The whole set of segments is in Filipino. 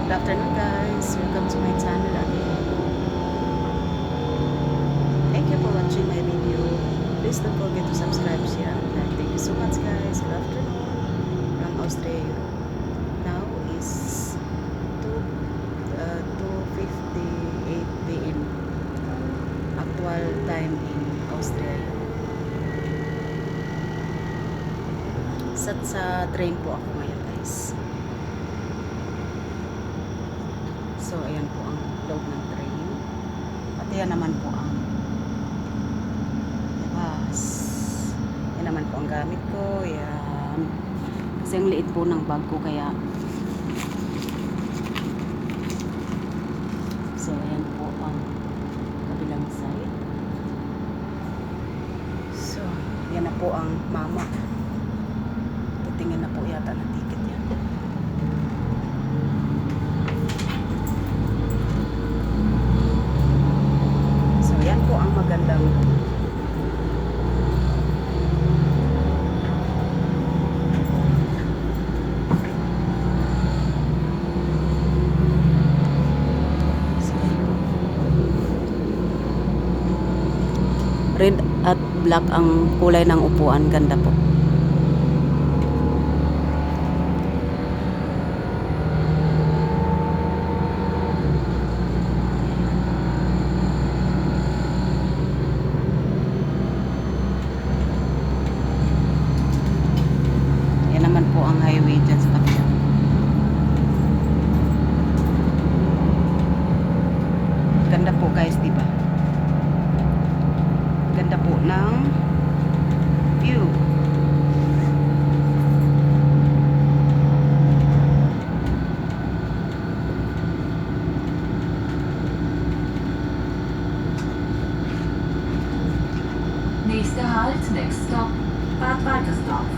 Good afternoon guys, welcome to my channel again. Thank you for watching my video. Please don't forget to subscribe, share and like. Thank you so much guys. Good afternoon from Australia. Now is 2:58 p.m. Actual time in Australia. Sa train po ako ngayon guys. So, ayan po ang loob ng train. At yan naman po ang bus. Yan naman po ang gamit ko. Yan. Kasi ang liit po ng bag ko kaya. So, ayan po ang kabilang side. So, yan na po ang mama. Titingin na po yata ng ticket yan. Yan po ang magandang red at black ang kulay ng upuan. Ganda po. Naman po ang highway dyan sa kapila. Ganda po guys, diba? Ganda po ng view. Nächste Halt, next stop, Bad Waltersdorf.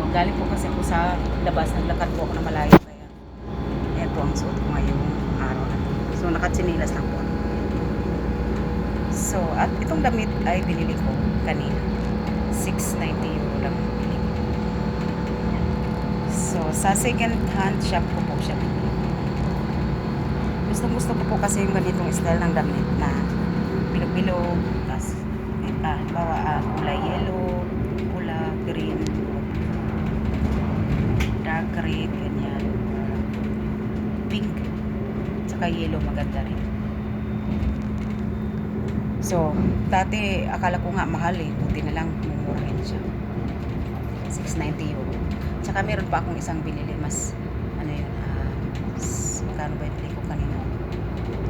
Galing po kasi ako sa labas, naglakad po ako na malayo kaya ayan po ang suot ko ngayong araw na to. So nakatsinilas lang po. So at itong damit ay binili ko kanina, 690 euro lang binili ko. So sa second hand shop ko po siya binili. Gusto ko po kasi yung ganitong style ng damit na bilog-bilog, tapos kulay yellow, pula, green, dark red, ganyan, pink, tsaka yellow, maganda rin. So, dati akala ko nga mahal buti na lang mumurahin siya, 690 euro. Tsaka meron pa akong isang binili, mas ano yun, magkano ba yung binili ko kanina,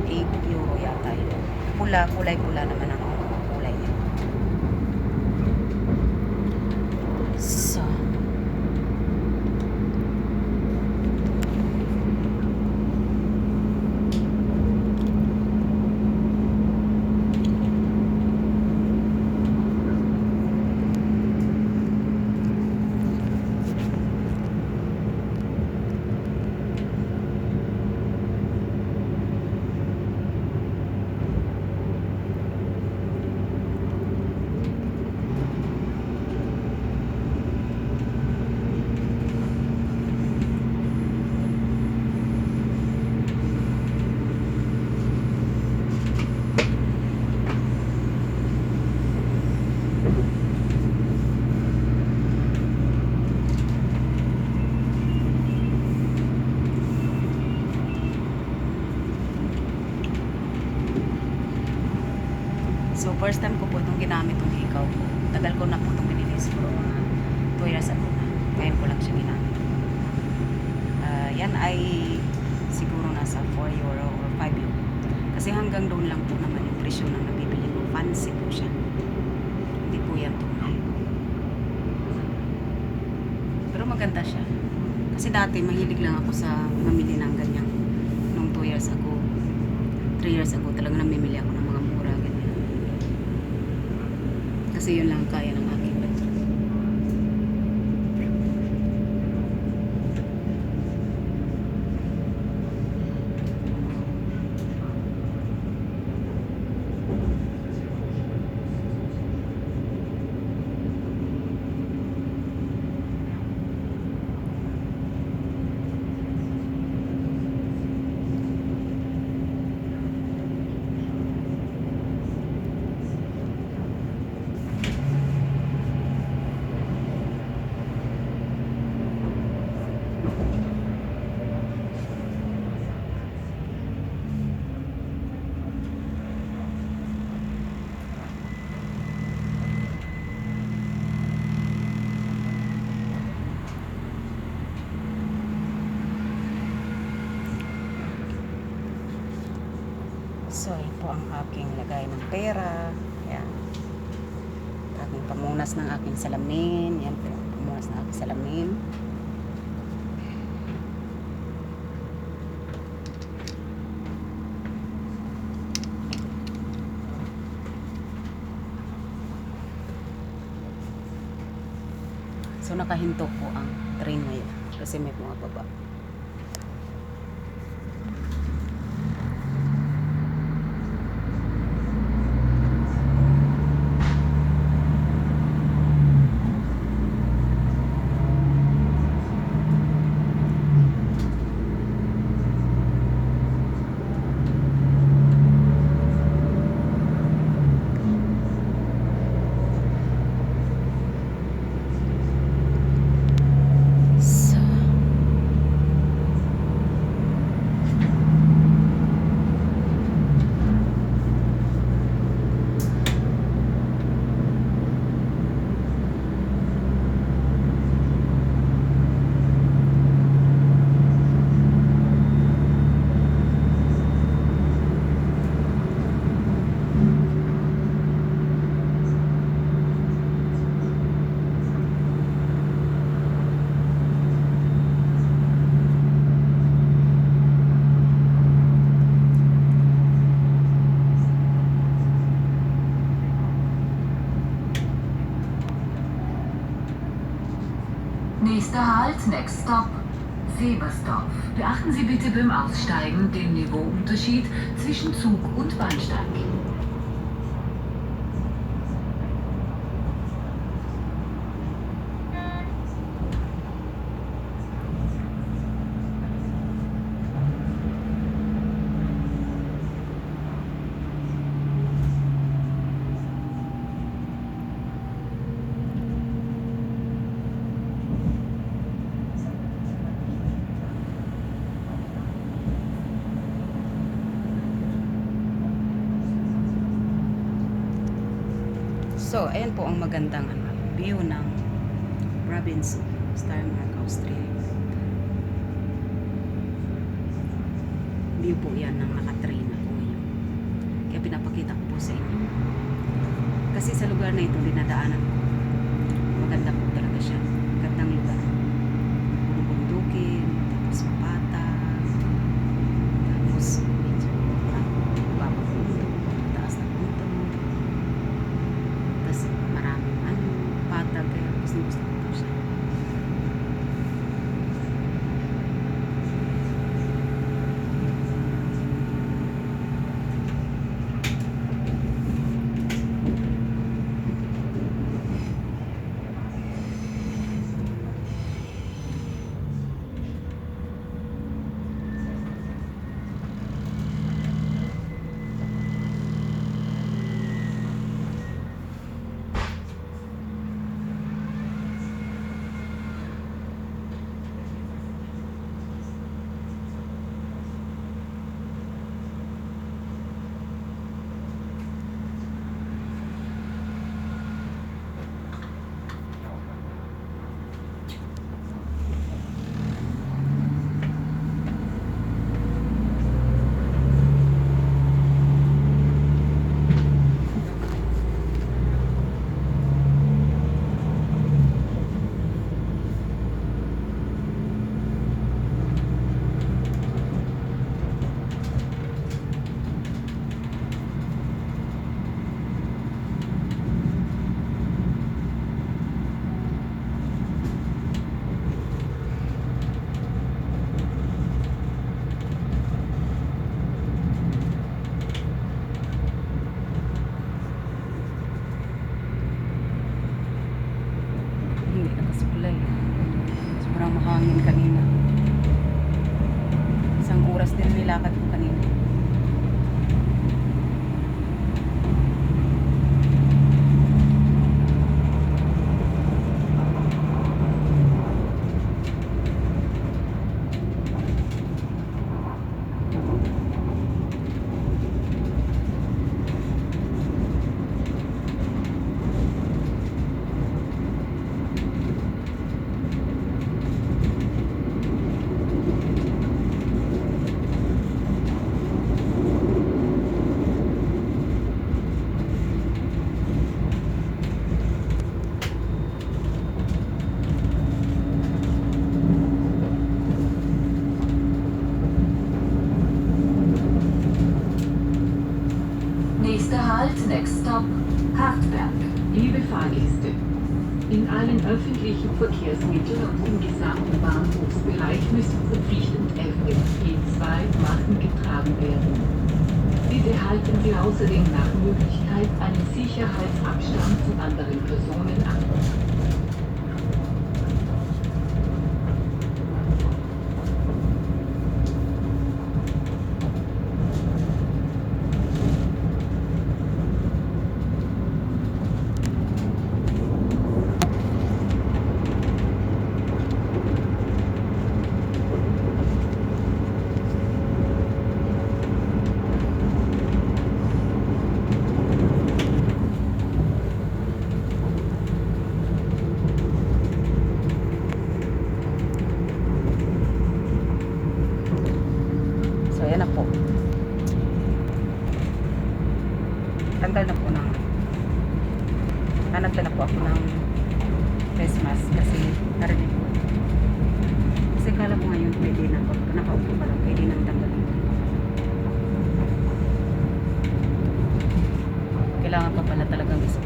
8 euro yata yun. Kulay pula naman ang kulay niya. So So, first time ko po itong ginamit itong hikaw ko. Tagal ko na po itong binili. Siguro mga 2 years ago na. Ngayon ko lang siya ginamit. Yan ay siguro nasa 4 euro or 5 euro. Kasi hanggang doon lang po naman yung presyo ng nabibili ko. Fancy po siya. Hindi po yan tunay. Pero maganda siya. Kasi dati mahilig lang ako sa mamili ng ganyan. Nung 2 years ago, 3 years ago, talaga namimili ako ng mga mura, ganyan. Kasi yun lang kaya ng aking budget. So, yun po ang aking lagay ng pera. Yan. Aking pamunas ng aking salamin. Yan po, pamunas ng aking salamin. So, nakahinto po ang train ngayon. Kasi may mga baba. So, Nächster Halt, next stop. Sebersdorf. Beachten Sie bitte beim Aussteigen den Niveauunterschied zwischen Zug und Bahnsteig. So, ayan po ang magandang view ng province Steiermark, Austria. View po yan ng nakatrain ako ngayon. Kaya pinapakita ko po sa inyo. Kasi sa lugar na ito, dinadaanan ko. Maganda po talaga siya. Gandang lugar. Puro bundukin, tapos mapatag, tapos medyo mababa punto, taas na punto. Tapos maraming patag, kaya gusto ko po siya. hangin kanina. Isang oras din nilakad ko kanina. Nächster Halt, next stop, Hartberg. Liebe Fahrgäste, in allen öffentlichen Verkehrsmitteln und im gesamten Bahnhofsbereich müssen verpflichtend FFP2-Masken getragen werden. Bitte halten Sie außerdem nach Möglichkeit einen Sicherheitsabstand zu anderen Personen an. So, ayan na po. Tanggal na po ng nagdala po ako ng face mask kasi narinig ko. Kasi kala ko ngayon pwede na po. Nakaupo pa lang, pwede nang tanggalin. Kailangan pa pala talagang isa.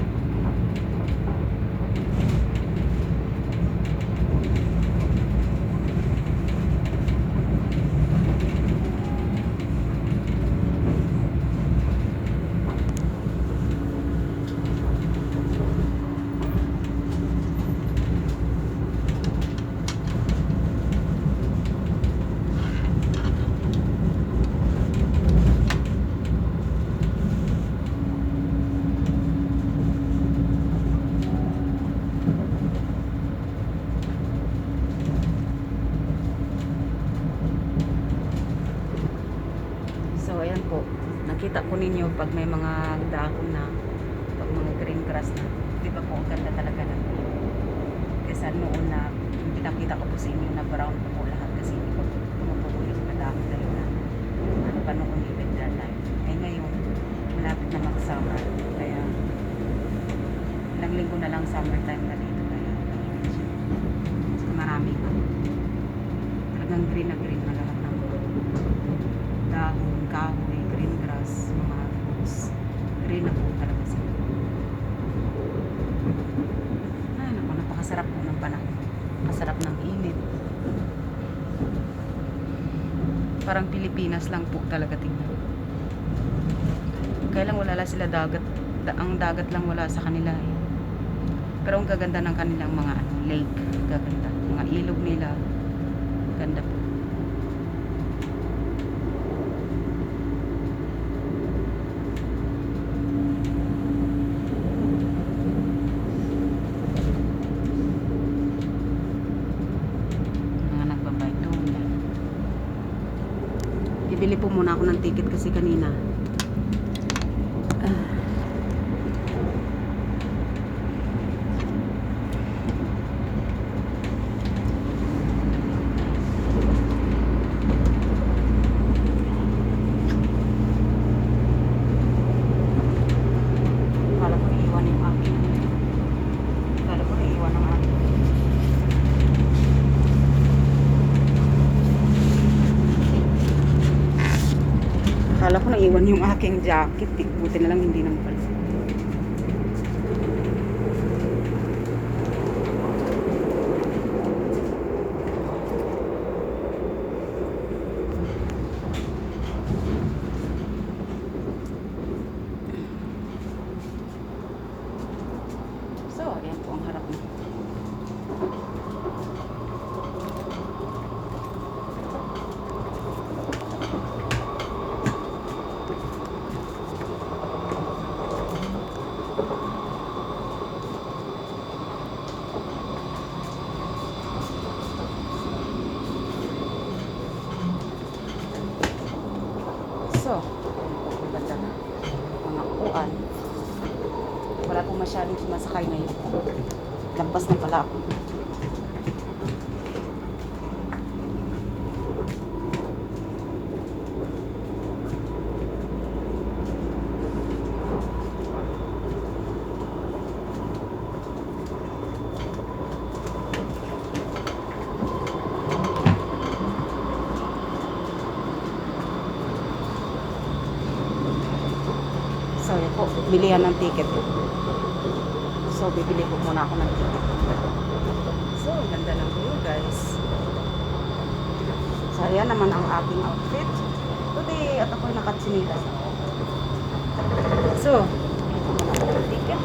So, ayan po. Nakita ko ninyo pag may mga dahon na, pag mga green grass na. Di ba po, ang ganda talaga na. Kasi noon na, pinakita ko po sa inyo na brown po po lahat kasi hindi ko pumupulo yung mga dahon dahil na ano pa noon yung winter time. Eh ngayon, malapit na mag-summer. Kaya, ilang linggo na lang summer time na dito. Kaya, marami pa. Talagang green na lahat ng dahon, kahoy, green grass, mga fruits. Green na po talaga sila. Ay, naku, napakasarap po ng panahon. Masarap ng init. Parang Pilipinas lang po talaga tingnan. Kaya lang wala sila dagat. Ang dagat lang wala sa kanila eh. Pero ang gaganda ng kanilang mga lake. Gaganda. Mga ilog nila. Ganda po. Bibili po muna ako ng ticket kasi kanina kala ko naiiwan yung aking kala ko naiiwan ang aking akala ko naiwan yung aking jacket. Buti na lang hindi naman pala. So, ayan po ang harap na. So, ganda na. Mga upuan. Wala pong masyadong sumasakay ngayon. Lampas na pala ako. So, yun po, bilihan ng ticket. So, bibili po muna ako ng ticket. So, ganda ng view, guys. So, ayan naman ang aking outfit. Today, at ako'y nakatsinilas. So, ito muna ako ng ticket.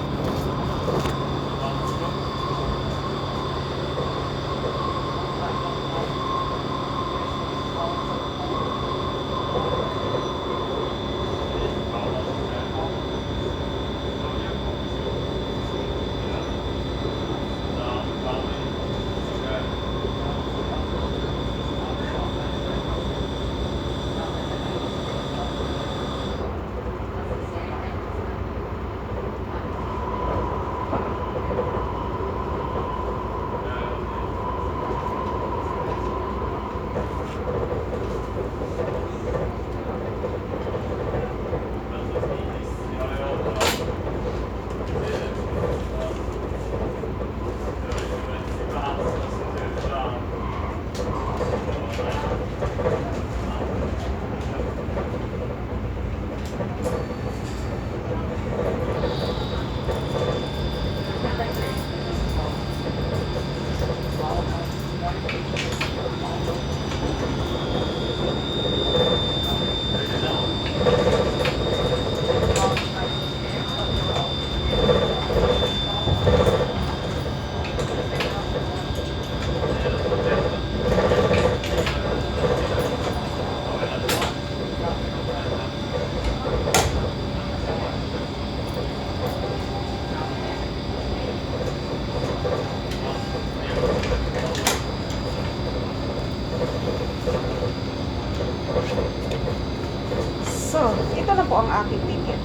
So, ito na po ang aking ticket.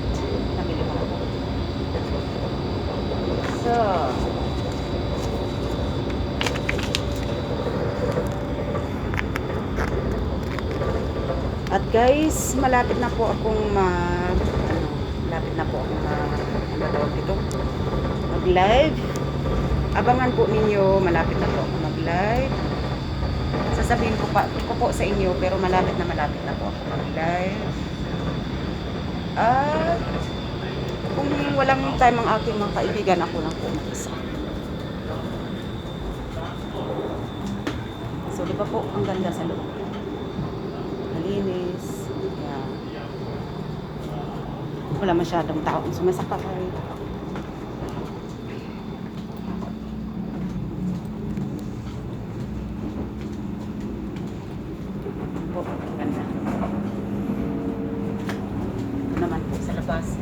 Nabili ko na po. So, at guys, malapit na po akong malapit na po akong mag-live. Abangan po ninyo, malapit na po ako mag-live. Sasabihin ko po sa inyo, pero malapit na po ako mag-live. At kung walang time ang aking mga kaibigan, ako lang po mag-isa. So, di ba po, ang ganda sa loob. Malinis. Yeah. Wala masyadong tao sumasakay. Po, ang ganda. Ito naman po sa labas.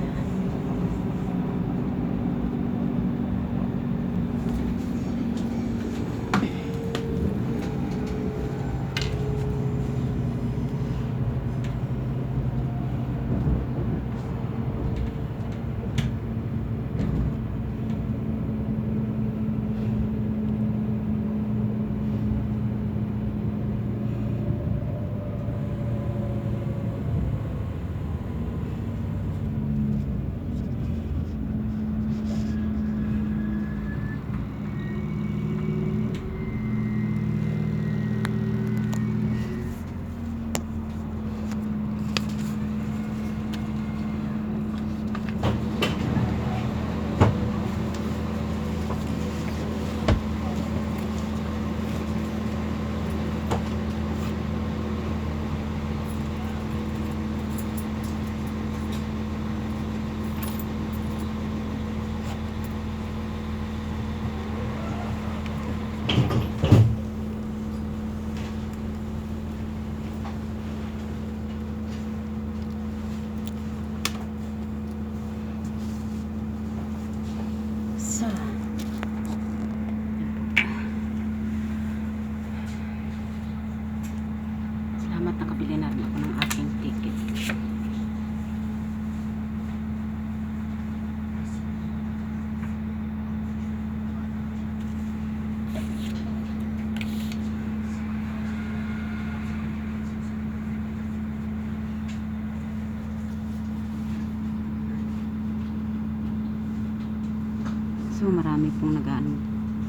So marami pong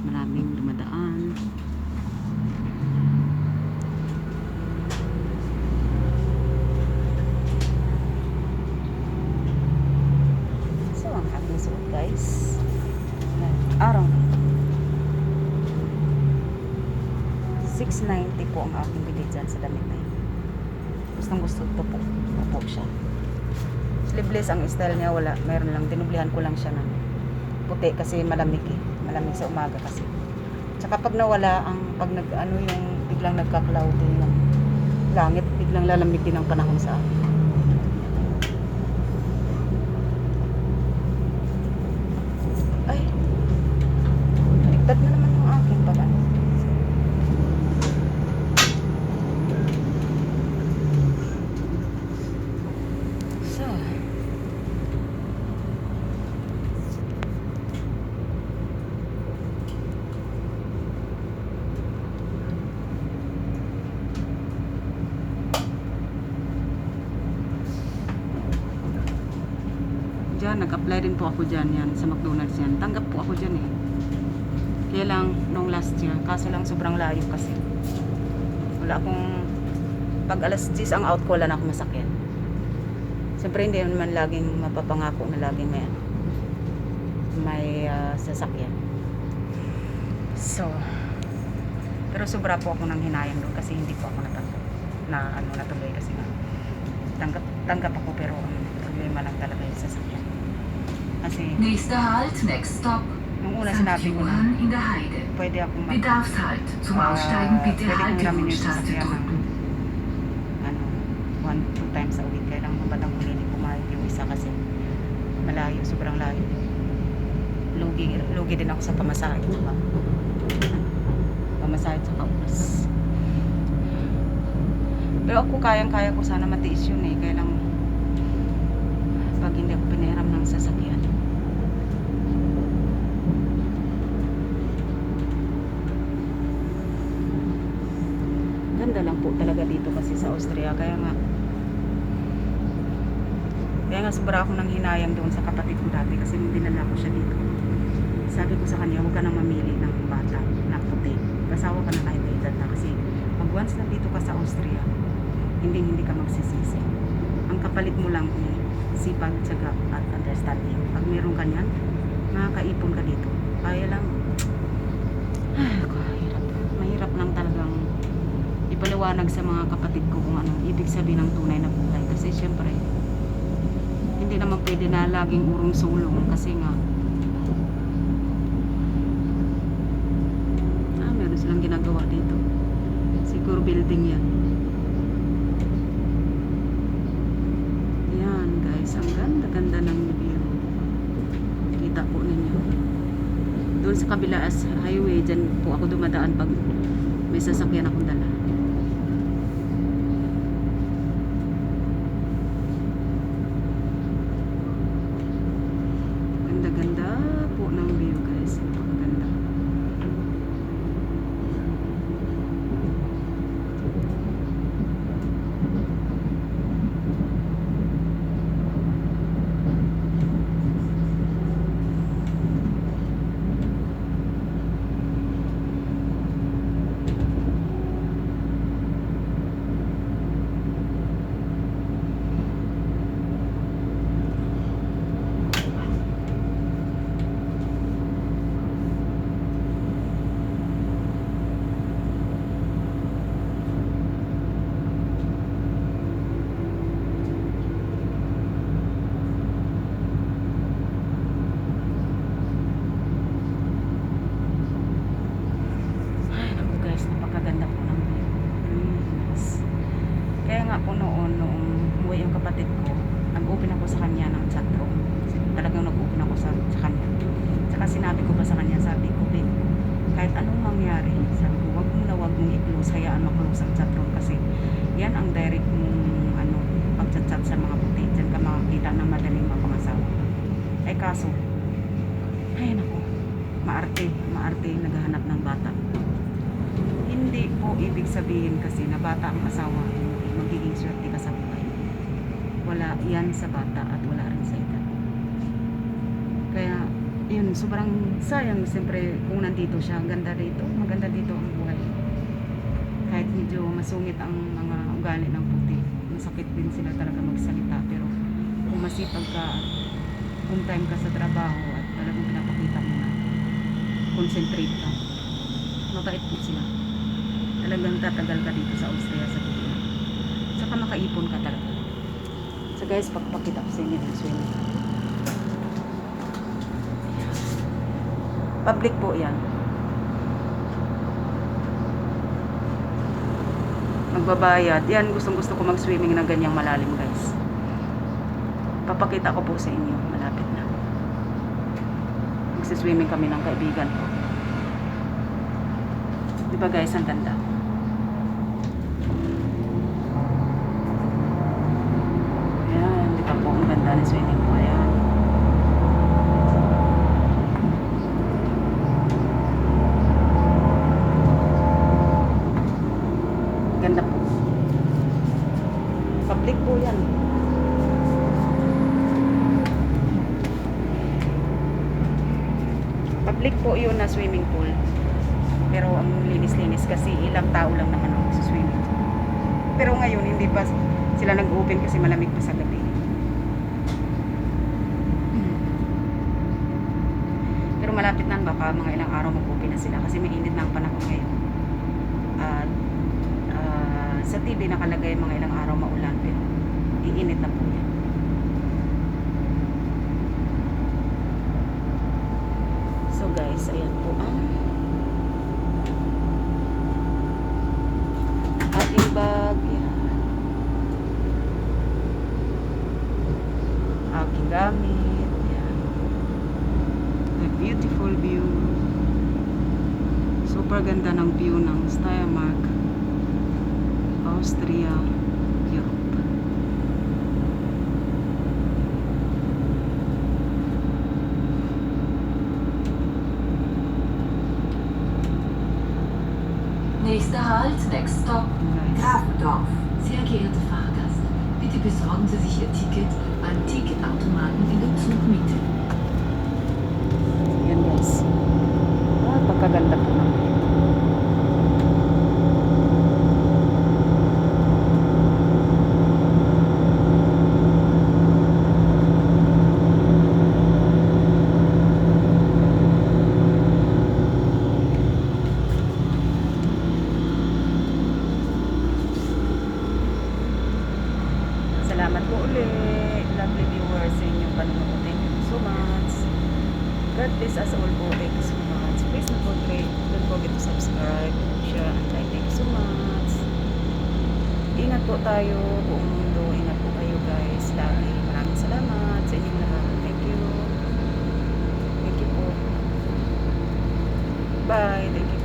maraming dumadaan. So ang aking suot guys, araw na 690 po ang aking bili dyan sa damit na yun. Gustong gusto ito po siya. Sleeveless ang style niya, wala, mayroon lang, tinublihan ko lang siya ng puti kasi malamig malamig sa umaga kasi. Tsaka pag nawala pag yung biglang nagka-cloudy yung langit, biglang lalamig din ang panahon sa akin. Ay, baliktad na naman yung aking pag ano. So, dyan, nag-apply din po ako dyan yan, sa McDonald's yan. Tanggap po ako dyan eh. Kaya lang, nung last year, kaso lang sobrang layo kasi. Wala akong, pag alas 10 ang out ko, wala na akong masakyan. Siyempre hindi naman laging mapapangako na laging may sasakyan. So, pero sobra po ako nang hinayang doon kasi hindi po ako natuloy kasi nga tanggap ako pero problema lang talaga yung sasakyan. Kasi Nächster Halt, next stop. nung una St. sinabi ko na Johann in der Heide. pwede ako Bedarfshalt. Zum Aussteigen bitte pwede kong hiramin yung Haltewunschtaste sasakyan ng drücken. 1-2 times a week. Kaya lang mabatang huli ni pumayag yung isa kasi malayo, sobrang layo. Lugi din ako sa pamasahe. Diba? Pamasahe sa oras. Pero ako kayang-kaya ko sana matiis yun eh. Kaya lang pag hindi ako pinahiram ng sasakyan. Ganda lang po talaga dito kasi sa Austria. Kaya nga sobra ako nang hinayang doon sa kapatid ko dati kasi dinala ko siya dito. Sabi ko sa kanya, huwag ka nang mamili ng bata na puti. Kasawa ka na kahit na edad na kasi pag once na dito ka sa Austria, hindi ka magsisisi. Ang kapalit mo lang ay sipag, tiyaga at understanding. Pag meron ka niyan, makakaipon ka dito. Kaya lang, mahirap lang talagang ipaliwanag sa mga kapatid ko kung anong ibig sabihin ng tunay na buhay. Kasi syempre, hindi naman pwede na laging urong-sulong kasi nga meron silang ginagawa dito. Siguro building yan. Yan guys, ang ganda-ganda ng view. Kita po ninyo. Doon sa kabila as highway, dyan po ako dumadaan pag may sasakyan akong dala. Ganda-ganda po ng view guys. Napakaganda. Napakaganda po ng view. Yes. Kaya nga po noong umuwi yung kapatid ko, nag-open ako sa kanya ng chat room. Talagang nag-open ako sa kanya. Saka sinabi ko pa sa kanya, sabi ko, babe, kahit anong mangyari, sabi ko, wag mong i-close, hayaan ma-close ang chat room kasi yan ang direct mong pag-chat sa mga puti. Diyan ka makakita ng madaling mapangasawa. Ay kaso, ay nako, maarte naghahanap ng bata. Hindi po ibig sabihin kasi na bata ang asawa, magiging swerte ka sa buhay. Wala yan sa bata at wala rin sa edad. Kaya, yun sobrang sayang siyempre kung nandito siya. Ganda dito, maganda dito ang buhay. Kahit medyo masungit ang mga ugali ng puti, masakit din sila talaga magsalita, pero kung masipag ka, on time ka sa trabaho at talagang pinapakita mo na concentrate ka, mabait po sila. Talagang tatagal ka dito sa Austria sa Vienna. Saka makaipon ka talaga. So guys, pagpakita ko sa inyo yung swimming. Public po yan. Magbabayad. Yan, gustong gusto ko mag-swimming na ganyang malalim guys. Papakita ko po sa inyo. Malapit na. Magsiswimming kami ng kaibigan ko. Diba guys, ang ganda. Ayan, diba po ang ganda ng swimming po. Ayan. Ganda po. Public po yan. Public po yun na swimming pool. Pero ang linis-linis kasi ilang tao lang naman ang sa swimming pool. Pero ngayon hindi pa sila nag-open kasi malamig pa sa gabi. Pero malapit na, baka mga ilang araw mag-open na sila kasi mainit na ang panahon ngayon. At sa TV nakalagay mga ilang araw maulan, pero iinit na po yan. So guys, ayan po ang ating bag. Yan. Aking gamit. Yan. A beautiful view. Super ganda ng view ng Steiermark, Austria, Europe. Nächster Halt, next stop, Nice. Grafendorf. Sehr geehrte Fahrgast, bitte besorgen Sie sich Ihr Ticket beim Ticketautomaten in der Zugmitte. Yan guys. Pagkaganda po ng salamat po ulit, lovely viewers, sa inyong panonood. Thank you so much. God bless us all po. Thank you so much. Please don't forget to subscribe, share, and like. Thank you so much. Ingat po tayo, buong mundo. Ingat po kayo guys. Lagi. Maraming salamat sa inyong lahat. Thank you. Thank you po. Bye. Thank you.